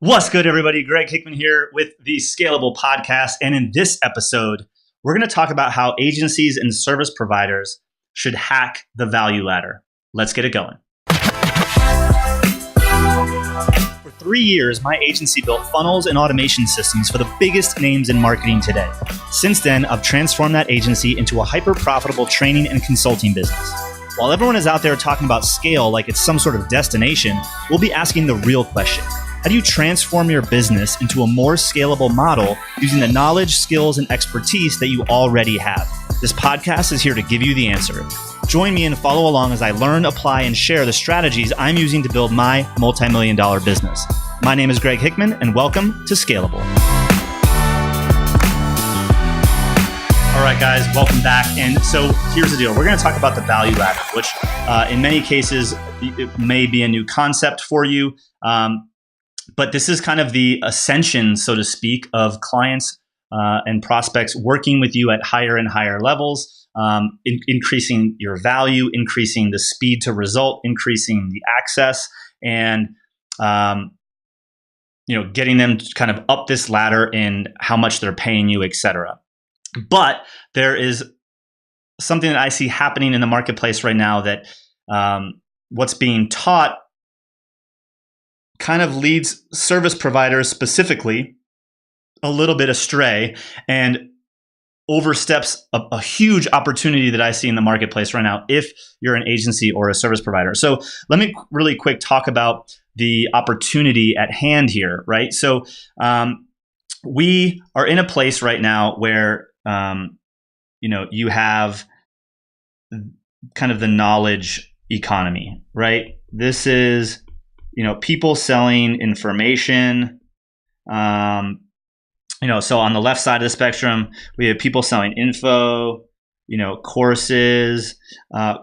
What's good, everybody? Greg Hickman here with the Scalable Podcast. And in this episode, we're going to talk about how agencies and service providers should hack the value ladder. Let's get it going. For 3 years, my agency built funnels and automation systems for the biggest names in marketing today. Since then, I've transformed that agency into a hyper-profitable training and consulting business. While everyone is out there talking about scale like it's some sort of destination, we'll be asking the real question. How do you transform your business into a more scalable model using the knowledge, skills, and expertise that you already have? This podcast is here to give you the answer. Join me and follow along as I learn, apply, and share the strategies I'm using to build my multi-million-dollar business. My name is Greg Hickman, and welcome to Scalable. All right, guys, welcome back. And so here's the deal. We're going to talk about the value ladder, which in many cases, it may be a new concept for you. But this is kind of the ascension, so to speak, of clients and prospects working with you at higher and higher levels, increasing your value, increasing the speed to result, increasing the access, and getting them kind of up this ladder in how much they're paying you, etc. But there is something that I see happening in the marketplace right now that what's being taught kind of leads service providers specifically a little bit astray and oversteps a huge opportunity that I see in the marketplace right now if you're an agency or a service provider. So let me really quick talk about the opportunity at hand here, right? So we are in a place right now where you have kind of the knowledge economy, right? This is people selling information. So on the left side of the spectrum, we have people selling info, courses,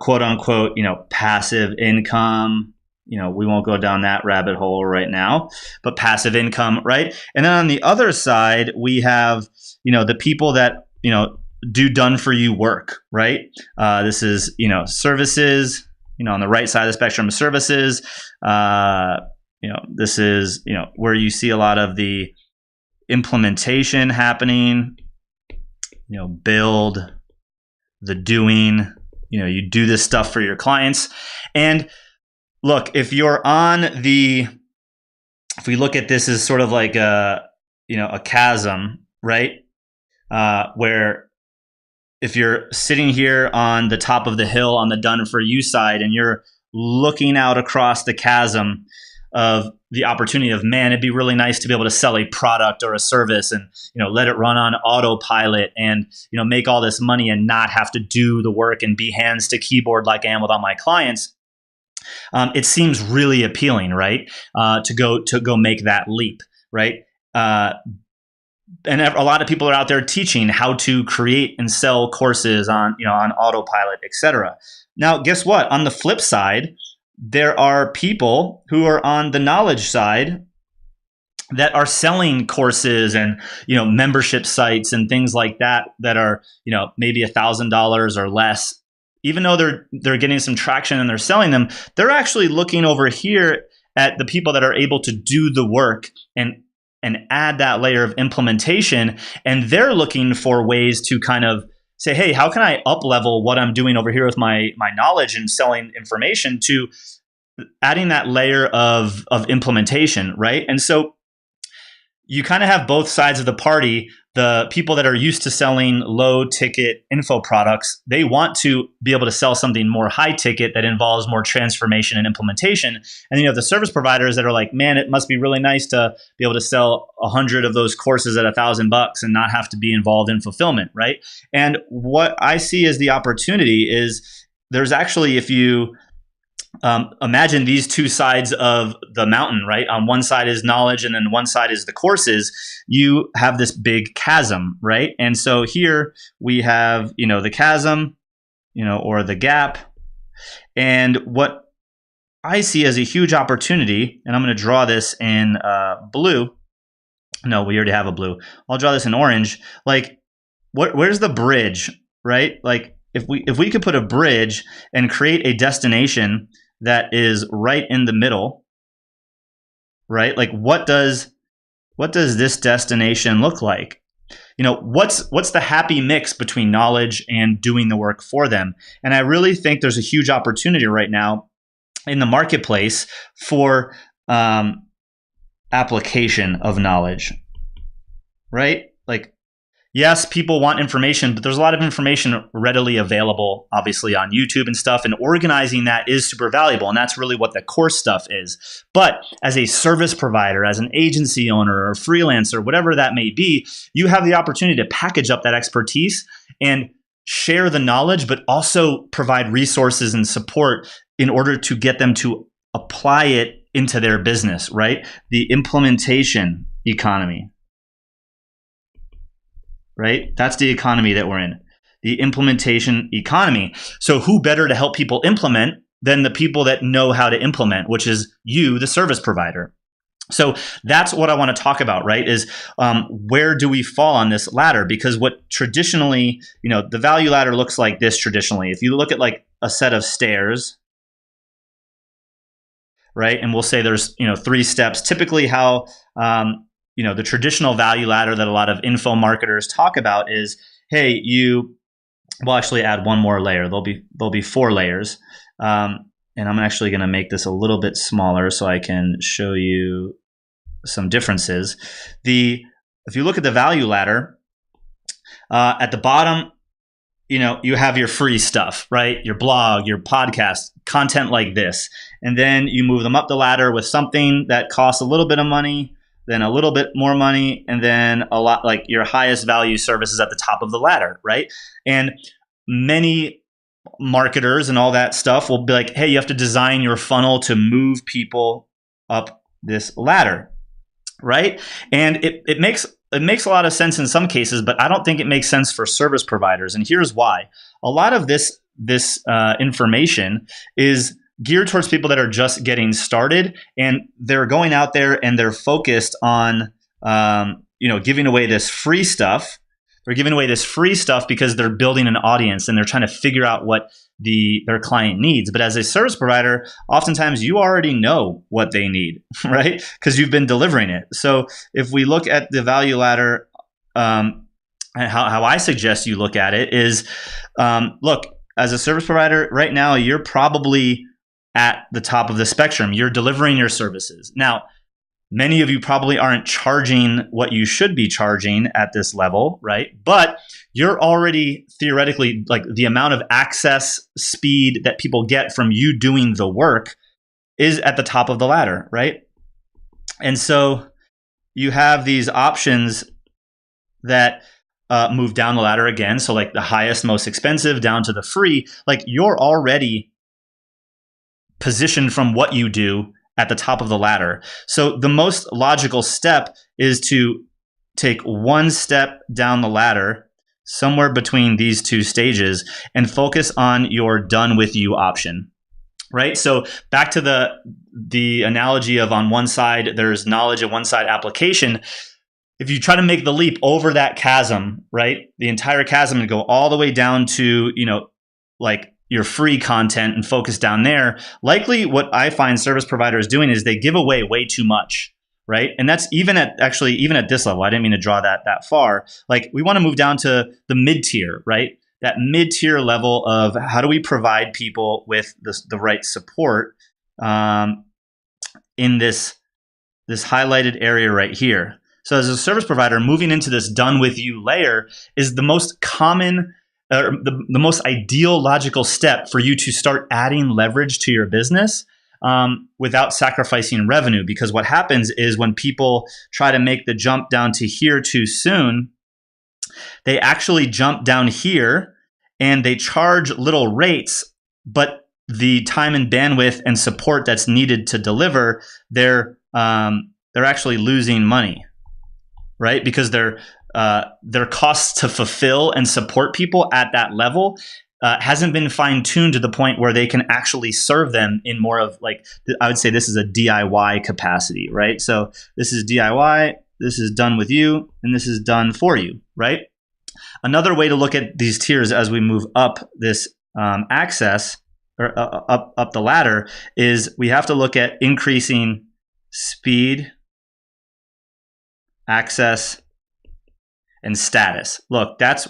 quote unquote, passive income. We won't go down that rabbit hole right now, but passive income, right? And then on the other side, we have, the people that, do done for you work, right? This is, services. On the right side of the spectrum, services. This is where you see a lot of the implementation happening. Build, the doing. You do this stuff for your clients. And look, if we look at this as sort of like a chasm, right? Where if you're sitting here on the top of the hill on the done for you side and you're looking out across the chasm of the opportunity of, man, it'd be really nice to be able to sell a product or a service and, let it run on autopilot and, make all this money and not have to do the work and be hands to keyboard like I am with all my clients. It seems really appealing, right? To go make that leap, right? And a lot of people are out there teaching how to create and sell courses on autopilot, etc. Now, guess what? On the flip side, there are people who are on the knowledge side that are selling courses and membership sites and things like that are maybe $1,000 or less. Even though they're getting some traction and they're selling them, they're actually looking over here at the people that are able to do the work and add that layer of implementation. And they're looking for ways to kind of say, hey, how can I up level what I'm doing over here with my knowledge and selling information to adding that layer of implementation, right? And so you kind of have both sides of the party. The people that are used to selling low ticket info products, they want to be able to sell something more high ticket that involves more transformation and implementation. And then you have the service providers that are like, man, it must be really nice to be able to sell 100 of those courses at $1,000 and not have to be involved in fulfillment, right? And what I see as the opportunity is there's actually, if you imagine these two sides of the mountain, right? On one side is knowledge and then one side is the courses. You have this big chasm, right? And so here we have, the chasm, or the gap. And what I see as a huge opportunity, and I'm going to draw this in blue. No, we already have a blue. I'll draw this in orange. Like, where's the bridge, right? Like, if we could put a bridge and create a destination that is right in the middle, right? Like what does this destination look like? What's the happy mix between knowledge and doing the work for them? And I really think there's a huge opportunity right now in the marketplace for application of knowledge, right? Like, yes, people want information, but there's a lot of information readily available, obviously, on YouTube and stuff. And organizing that is super valuable. And that's really what the course stuff is. But as a service provider, as an agency owner or freelancer, whatever that may be, you have the opportunity to package up that expertise and share the knowledge, but also provide resources and support in order to get them to apply it into their business, right? The implementation economy. Right? That's the economy that we're in, the implementation economy. So who better to help people implement than the people that know how to implement, which is you, the service provider. So that's what I want to talk about, right? Is where do we fall on this ladder? Because what traditionally, the value ladder looks like this traditionally. If you look at like a set of stairs, right? And we'll say there's, 3 steps, typically how, the traditional value ladder that a lot of info marketers talk about is, hey, we'll actually add one more layer. There'll be 4 layers. And I'm actually going to make this a little bit smaller so I can show you some differences. If you look at the value ladder, at the bottom, you have your free stuff, right? Your blog, your podcast, content like this. And then you move them up the ladder with something that costs a little bit of money, then a little bit more money, and then a lot, like your highest value services at the top of the ladder, right? And many marketers and all that stuff will be like, hey, you have to design your funnel to move people up this ladder, right? And it makes a lot of sense in some cases, but I don't think it makes sense for service providers. And here's why. A lot of this information is geared towards people that are just getting started, and they're going out there and they're focused on, giving away this free stuff. They're giving away this free stuff because they're building an audience and they're trying to figure out what their client needs. But as a service provider, oftentimes you already know what they need, right? Because you've been delivering it. So if we look at the value ladder, and how I suggest you look at it is, look, as a service provider right now, you're probably at the top of the spectrum. You're delivering your services. Now, many of you probably aren't charging what you should be charging at this level, right? But you're already theoretically, like, the amount of access speed that people get from you doing the work is at the top of the ladder, right? And so you have these options that move down the ladder again. So like the highest, most expensive down to the free, like you're already positioned from what you do at the top of the ladder. So the most logical step is to take one step down the ladder, somewhere between these 2 stages, and focus on your done with you option, right? So back to the analogy of, on one side there's knowledge, and one side application. If you try to make the leap over that chasm, right, the entire chasm, and go all the way down to, like your free content and focus down there, likely what I find service providers doing is they give away way too much, right? And that's even at this level. I didn't mean to draw that far. Like, we want to move down to the mid-tier, right? That mid-tier level of how do we provide people with the right support in this highlighted area right here. So as a service provider, moving into this done with you layer is the most common, the most ideal logical step for you to start adding leverage to your business without sacrificing revenue. Because what happens is when people try to make the jump down to here too soon, they actually jump down here and they charge little rates, but the time and bandwidth and support that's needed to deliver, they're actually losing money, right? Because their costs to fulfill and support people at that level hasn't been fine-tuned to the point where they can actually serve them in more of, like, I would say this is a DIY capacity, right? So this is DIY, this is done with you, and this is done for you, right? Another way to look at these tiers as we move up this access, or up the ladder, is we have to look at increasing speed, access, and status. Look, that's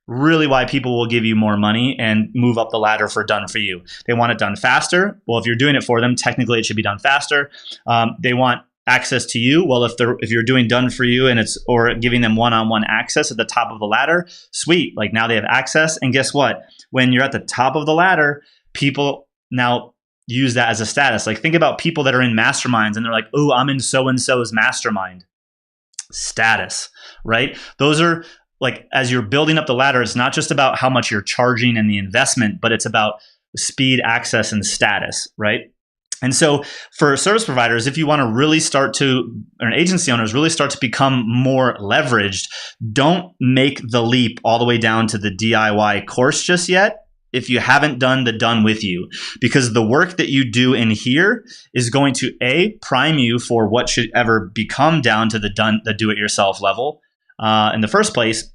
really why people will give you more money and move up the ladder for done for you. They want it done faster. Well, if you're doing it for them, technically it should be done faster. They want access to you. Well, if you're doing done for you and it's or giving them one-on-one access at the top of the ladder, sweet. Like now they have access. And guess what? When you're at the top of the ladder, people now use that as a status. Like think about people that are in masterminds and they're like, oh, I'm in so-and-so's mastermind. Status, right? Those are like, as you're building up the ladder, it's not just about how much you're charging and the investment, but it's about speed, access, and status, right? And so for service providers, if you want to really start to, or agency owners really start to become more leveraged, don't make the leap all the way down to the DIY course just yet if you haven't done the done with you, because the work that you do in here is going to prime you for what should ever become down to the do-it-yourself level in the first place.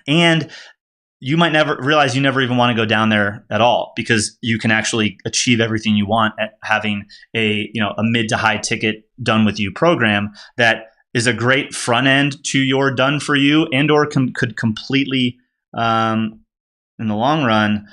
And you might never realize you never even want to go down there at all, because you can actually achieve everything you want at having a mid to high ticket done with you program that is a great front end to your done for you, and or could completely in the long run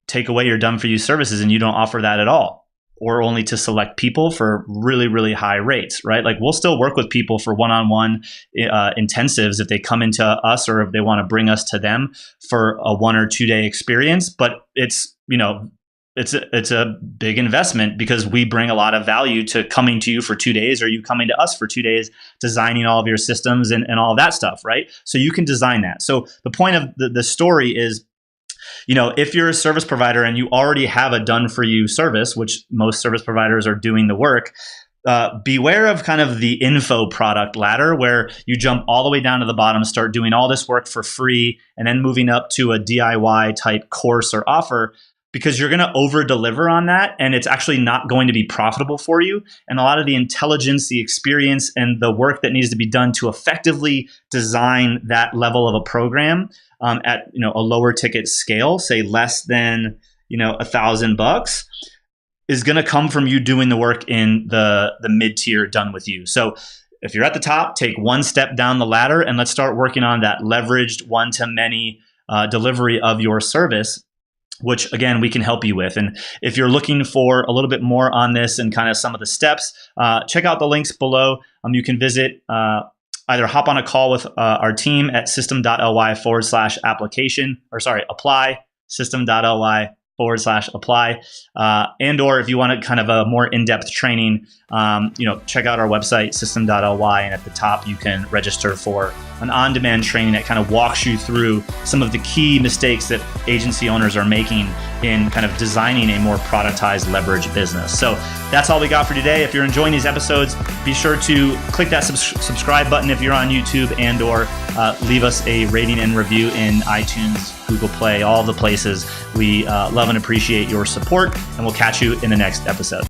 take away your done for you services, and you don't offer that at all, or only to select people for really, really high rates, right? Like we'll still work with people for one-on-one intensives if they come into us, or if they want to bring us to them for a 1 or 2 day experience. But it's a big investment, because we bring a lot of value to coming to you for 2 days, or you coming to us for 2 days, designing all of your systems and all of that stuff, right? So you can design that. So the point of the story is, if you're a service provider and you already have a done for you service, which most service providers are doing the work, beware of kind of the info product ladder, where you jump all the way down to the bottom, start doing all this work for free, and then moving up to a DIY type course or offer, because you're going to over deliver on that, and it's actually not going to be profitable for you. And a lot of the intelligence, the experience, and the work that needs to be done to effectively design that level of a program at a lower ticket scale, say less than $1,000, is going to come from you doing the work in the mid tier done with you. So if you're at the top, take one step down the ladder, and let's start working on that leveraged one-to-many delivery of your service, which again, we can help you with. And if you're looking for a little bit more on this and kind of some of the steps, check out the links below. You can visit, either hop on a call with our team at apply, system.ly/apply, and or if you want kind of a more in-depth training, check out our website, system.ly, and at the top you can register for an on-demand training that kind of walks you through some of the key mistakes that agency owners are making in kind of designing a more productized leverage business. So that's all we got for today. If you're enjoying these episodes, be sure to click that subscribe button if you're on YouTube, and or leave us a rating and review in iTunes, Google Play, all the places. We love and appreciate your support, and we'll catch you in the next episode.